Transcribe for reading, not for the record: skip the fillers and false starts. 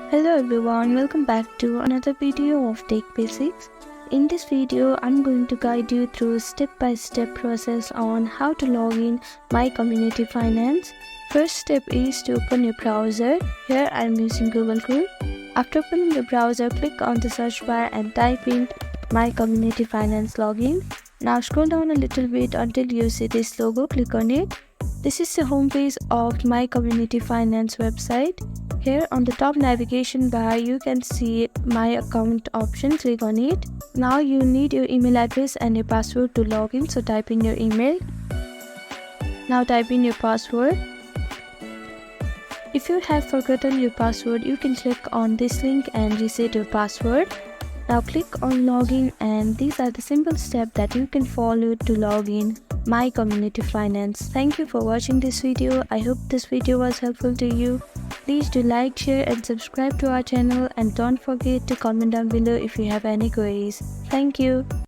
Hello everyone, welcome back to another video of Tech Basics. In this video, I'm going to guide you through step-by-step process on how to log in My Community Finance. First step is to open your browser. Here I'm using Google Chrome. After opening the browser, click on the search bar and type in My Community Finance Login. Now scroll down a little bit until you see this logo, click on it. This is the homepage of My Community Finance website. Here on the top navigation bar, you can see My Account option, click on it. Now you need your email address and your password to log in, so type in your email. Now type in your password. If you have forgotten your password, you can click on this link and reset your password. Now click on login, and these are the simple steps that you can follow to log in My Community Finance. Thank you for watching this video. I hope this video was helpful to you. Please do like, share and subscribe to our channel, and don't forget to comment down below if you have any queries. Thank you.